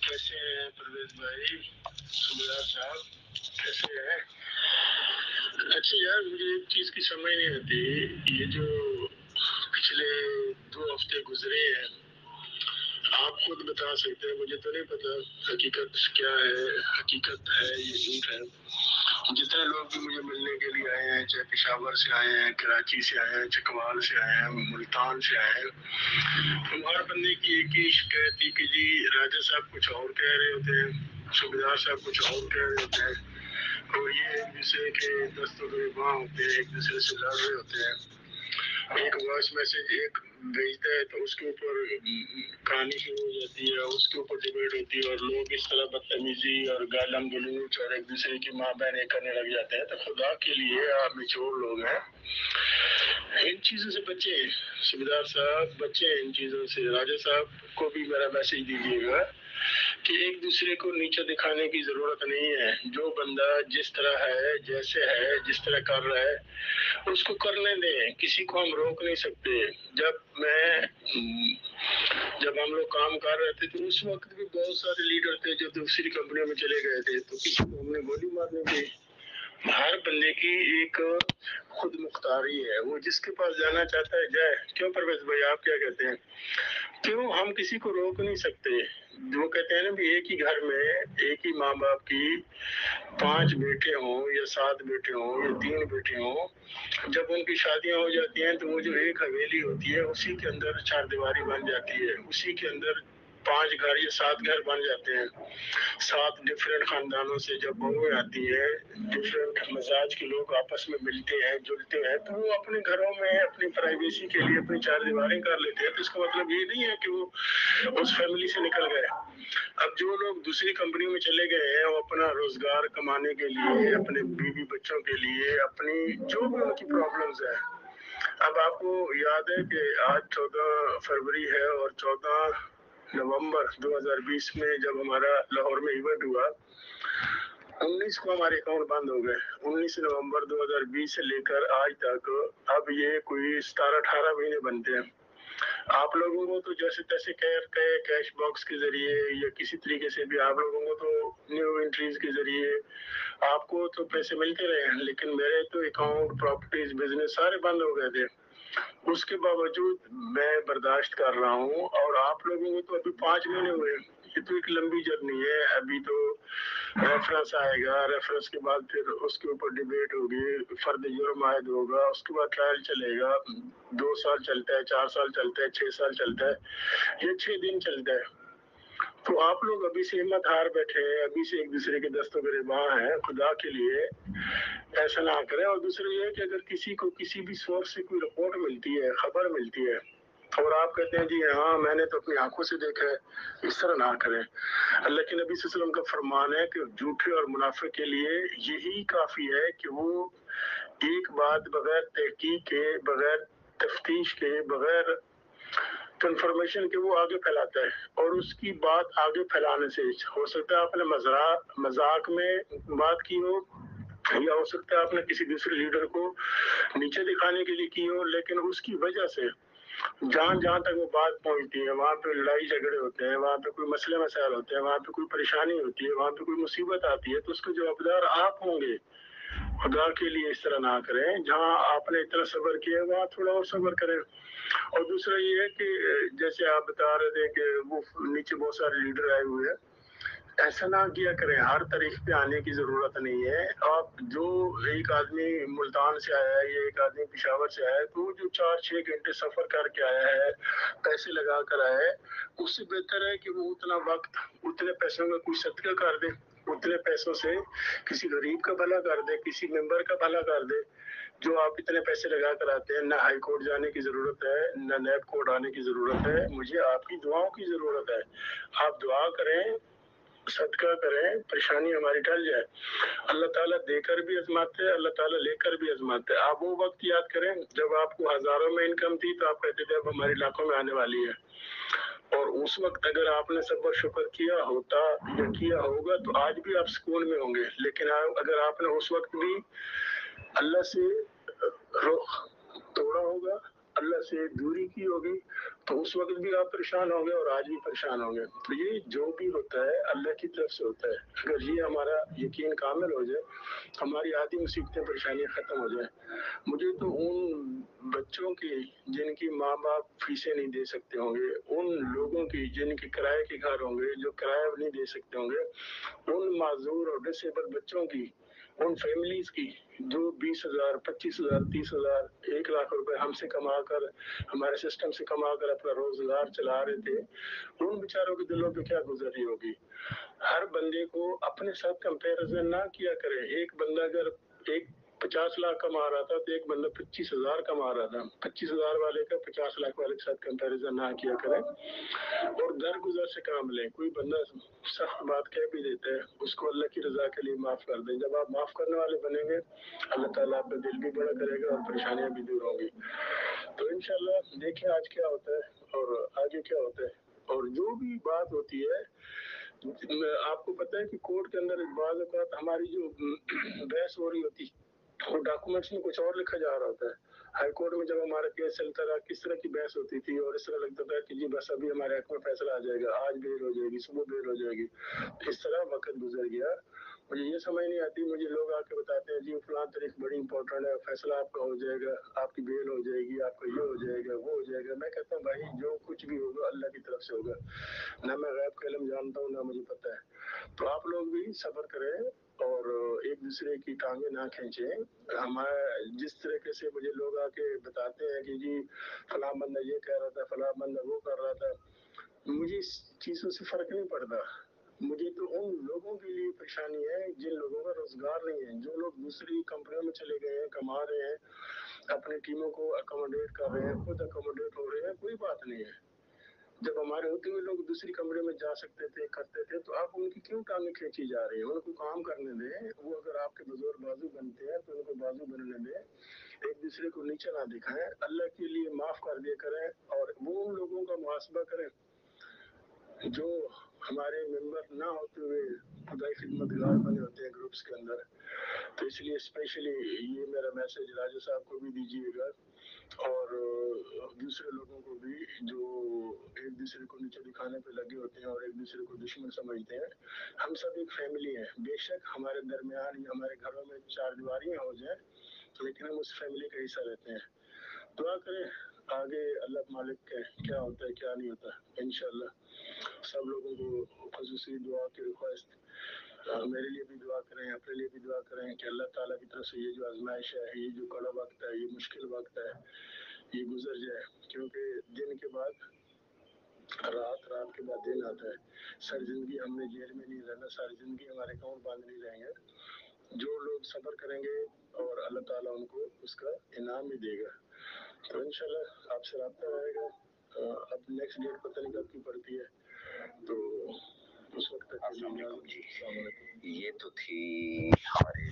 कैसे हैं परवेज भाई, सुबह साहब कैसे हैं? अच्छा यार, मुझे एक चीज की समझ नहीं आती, ये जो पिछले 2 हफ्ते गुजरे हैं, आप खुद बता सकते हैं, मुझे तो नहीं पता हकीकत क्या है, हकीकत है ये झूठ है। जितने लोग भी मुझे मिलने के लिए आए हैं, चाहे पेशावर से आए हैं, कराची से आए हैं, चकवाल से आए हैं, मुल्तान से आए हैं, हमारे बंदे की एक ही शिकायत थी कि जी राजा साहब कुछ और कह रहे होते हैं, सूबेदार साहब कुछ और कह रहे होते हैं, और ये एक दूसरे के दस्तों गिरबां होते हैं, एक दूसरे से लड़ रहे होते हैं। एक वॉइस मैसेज एक भेजता है तो उसके ऊपर कहानी शुरू हो जाती है, उसके ऊपर डिबेट होती है, और लोग इस तरह बदतमीजी और गालम गलूच और एक दूसरे की माँ बहन करने लग जाते हैं। तो खुदा के लिए आप मेच्योर लोग हैं, इन चीजों से बचे, सूबेदार साहब बचे इन चीजों से। राजा साहब को भी मेरा मैसेज दीजिएगा कि एक दूसरे को नीचे दिखाने की जरूरत नहीं है। जो बंदा जिस तरह है, जैसे है, जिस तरह कर रहा है उसको करने दें, किसी को हम रोक नहीं सकते। जब हम लोग काम कर रहे थे तो उस वक्त भी बहुत सारे लीडर थे जो दूसरी कंपनियों में चले गए थे, तो किसी को हमने गोली मारने दी। हर बंदे की एक खुद मुख्तारी है, वो जिसके पास जाना चाहता है जाए। क्यों परवेज भाई, आप क्या कहते हैं? क्यों हम किसी को रोक नहीं सकते? वो कहते हैं ना भी एक ही घर में एक ही माँ बाप की 5 बेटे हों या 7 बेटे हों या 3 बेटे हों, जब उनकी शादियां हो जाती हैं तो वो जो एक हवेली होती है उसी के अंदर 4 दीवारी बन जाती है, उसी के अंदर 5 घर या 7 घर बन जाते हैं। 7 डिफरेंट खानदानों से जब बहुएं आती है, डिफरेंट मजाज के लोग आपस में मिलते हैं, जुलते हैं, तो वो अपने घरों में अपनी प्राइवेसी के लिए अपनी 4 दीवारें कर लेते हैं। तो इसका मतलब ये नहीं है कि वो उस फैमिली से निकल गए। अब जो लोग दूसरी कंपनी में चले गए हैं, वो अपना रोजगार कमाने के लिए, अपने बीवी बच्चों के लिए, अपनी जो भी उनकी प्रॉब्लम्स है। अब आपको याद है कि आज 14 फरवरी है और 14 नवंबर 2020 में जब हमारा लाहौर में इवेंट हुआ, 19 को हमारे अकाउंट बंद हो गए। 19 नवंबर 2020 से लेकर आज तक अब ये कोई 17-18 महीने बनते हैं। आप लोगों को तो जैसे तैसे कैश बॉक्स के जरिए या किसी तरीके से भी आप लोगों को तो न्यू एंट्रीज के जरिए आपको तो पैसे मिलते रहे हैं, लेकिन मेरे तो अकाउंट, प्रॉपर्टीज, बिजनेस सारे बंद हो गए थे। उसके बावजूद मैं बर्दाश्त कर रहा हूँ, और आप लोगों को तो अभी 5 महीने हुए। ये तो एक लंबी जर्नी है। अभी तो रेफरेंस आएगा, रेफरेंस के बाद फिर उसके ऊपर डिबेट होगी, फर्द जुर्म आयद होगा, उसके बाद ट्रायल चलेगा, 2 साल चलता है, 4 साल चलता है, 6 साल चलता है, ये 6 दिन चलता है। तो आप लोग अभी से हिम्मत हार बैठे हैं, अभी से एक दूसरे के दस्तों गिरबां हैं। खुदा के लिए ऐसा ना करें। और दूसरा ये कि अगर किसी को किसी भी सोर्स से कोई रिपोर्ट मिलती है, खबर मिलती है, और आप कहते हैं जी हाँ मैंने तो अपनी आंखों से देखा है, इस तरह ना करें। अल्लाह के नबी सल्लल्लाहु अलैहि वसल्लम का फरमान है कि झूठे और मुनाफिक के लिए यही काफी है कि वो एक बात बगैर तहकीक के, बगैर तफ्तीश के, बगैर कंफर्मेशन के वो आगे फैलाता है, और उसकी बात आगे फैलाने से हो सकता है आपने मजाक में बात की हो, या हो सकता है आपने किसी दूसरे लीडर को नीचे दिखाने के लिए की हो, लेकिन उसकी वजह से जहाँ जहाँ तक वो बात पहुंचती है वहाँ पे लड़ाई झगड़े होते हैं, वहाँ पे कोई मसले मसाइल होते हैं, वहाँ पे कोई परेशानी होती है, वहाँ पे कोई मुसीबत आती है, तो उसके जवाबदार आप होंगे। खुदा के लिए इस तरह ना करें। जहाँ आपने इतना सब्र किया वहाँ थोड़ा और सब्र करें। और दूसरा ये है कि जैसे आप बता रहे थे कि वो नीचे बहुत सारे लीडर आए हुए हैं, ऐसा ना किया करें। हर तारीख पे आने की जरूरत नहीं है। आप जो एक आदमी मुल्तान से आया है या एक आदमी पेशावर से आया है, तो जो 4-6 घंटे सफर करके आया है, पैसे लगा कर आया है, उससे बेहतर है कि वो उतना वक्त उतने पैसों का कोई सदका कर दे, उतने पैसों से किसी गरीब का भला कर दे, किसी मेंबर का भला कर दे। जो आप इतने पैसे लगा कर आते हैं, ना हाई कोर्ट जाने की जरूरत है, ना नैब कोर्ट आने की जरूरत है, मुझे आपकी दुआओं की जरूरत है। आप दुआ करें, सदका करें, परेशानी हमारी टल जाए। अल्लाह ताला देकर भी आजमाते हैं, अल्लाह ताला लेकर भी आजमाते हैं। आप वो वक्त याद करें जब आपको हजारों में इनकम थी, तो आप कहते थे अब हमारी लाखों में आने वाली है, और उस वक्त अगर आपने सब्र शुक्र किया होता या किया होगा तो आज भी आप सुकून में होंगे। लेकिन अगर आपने उस वक्त भी अल्लाह से रुख तोड़ा होगा, अल्लाह से दूरी की होगी, تو اس वक्त भी आप परेशान होंगे और आज भी परेशान होंगे। तो ये जो भी होता है अल्लाह की तरफ से होता है। अगर ये हमारा यकीन कामिल हो जाए, हमारी आधी मुसीबतें परेशानियां खत्म हो जाए। मुझे तो उन बच्चों की जिनकी माँ बाप फीसें नहीं दे सकते होंगे, उन लोगों की जिनके किराए के घर होंगे जो किराया नहीं दे सकते होंगे, उन माजूर और डिसेबल बच्चों की, उन फैमिलीज की जो 20,000, 25,000, 30,000, 1 लाख रुपए हमसे कमा कर, हमारे सिस्टम से कमा कर अपना रोजगार चला रहे थे, उन बेचारों के दिलों पे क्या गुजर रही होगी। हर बंदे को अपने साथ कंपैरिजन ना किया करें। एक बंदा अगर एक 50 लाख कमा रहा था तो एक बंदा 25,000 कमा रहा था, 25,000 वाले का 50 लाख वाले के साथ कंपैरिजन ना किया करें और दरगुजर से काम लें। कोई बंदा सख्त बात कह भी देता है, उसको अल्लाह की रजा के लिए माफ कर दें। जब आप माफ करने वाले बनेंगे, अल्लाह ताला आपका दिल भी बड़ा करेगा और परेशानियां भी दूर होंगी। तो इंशाल्लाह देखें आज क्या होता है और आगे क्या होता है। और जो भी बात होती है, आपको पता है कि कोर्ट के अंदर बाज़ औक़ात हमारी जो बहस हो रही होती, वो डॉक्यूमेंट्स में कुछ और लिखा जा रहा होता है। हाई कोर्ट में जब हमारा केस चलता रहा, किस तरह की बहस होती थी और इस तरह लगता था कि जी बस अभी हमारे हक में फैसला आ जाएगा, आज बेल हो जाएगी, सुबह बेल हो जाएगी। इस तरह वक्त गुजर गया। मुझे ये समझ नहीं आती, मुझे लोग आके बताते हैं जी फलां तारीख बड़ी इंपॉर्टेंट है, फैसला आपका हो जाएगा, आपकी बेल हो जाएगी, आपका ये हो जाएगा, वो हो जाएगा। मैं कहता हूँ भाई जो कुछ भी होगा अल्लाह की तरफ से होगा। ना मैं गैब का इल्म जानता हूँ, ना मुझे पता है। तो आप लोग भी सब्र करें और एक दूसरे की टांगे ना खींचें। हमारे जिस तरीके से मुझे लोग आके बताते हैं कि जी फलां बंदा ये कह रहा था, फलां बंदा वो कर रहा था, मुझे इस चीजों से फर्क नहीं पड़ता। मुझे तो उन लोगों के लिए परेशानी है जिन लोगों का रोजगार नहीं है, जो लोग दूसरी कंपनियों में चले गए हैं, कमा रहे हैं, अपनी टीमों को अकोमोडेट कर रहे हैं, खुद अकोमोडेट हो रहे हैं, कोई बात नहीं है। जब हमारे होते हुए लोग दूसरी कंपनी में जा सकते थे, करते थे, तो आप उनकी क्यों टांगें खींची जा रही है। उनको काम करने दें। वो अगर आपके बुजुर्ग बाजू बनते हैं तो उनको बाजू बनने दें। एक दूसरे को नीचे ना दिखाएं, अल्लाह के लिए माफ कर दिया करें और वो उन लोगों का मुहासबा करें जो हमारे मेंबर ना होते हुए खुदाई खिदमतगार बने होते हैं ग्रुप्स के अंदर। तो इसलिए स्पेशली ये मेरा मैसेज राजा साहब को भी दीजिएगा और दूसरे लोगों को भी जो एक दूसरे को नीचे दिखाने पे लगे होते हैं और एक दूसरे को दुश्मन समझते हैं। हम सब एक फैमिली है। बेशक हमारे दरमियान या हमारे घरों में 4 दीवारियां हो जाए, लेकिन हम उस फैमिली का हिस्सा रहते हैं। दुआ करें आगे अल्लाह मालिक के क्या होता है क्या नहीं होता। इंशाल्लाह सब लोगों को खुसूसी दुआ की रिक्वेस्ट, मेरे लिए भी दुआ करें, अपने लिए भी दुआ करें कि अल्लाह ताला की तरफ से ये जो आजमाइश है, ये जो कड़ा वक्त है, ये मुश्किल वक्त है, ये गुजर जाए। क्योंकि दिन के बाद रात, रात के बाद दिन आता है। सारी जिंदगी हमने जेल में नहीं रहना, सारी जिंदगी हमारे अकाउंट बंद नहीं रहेंगे। जो लोग सब्र करेंगे और अल्लाह ताला उनको उसका इनाम भी देगा। तो इंशाल्लाह आपसे राब्ता रहेगा। अब नेक्स्ट डेट पता नहीं कब की पड़ती है, तो उस वक्त तक के लिए ये तो थी हमारे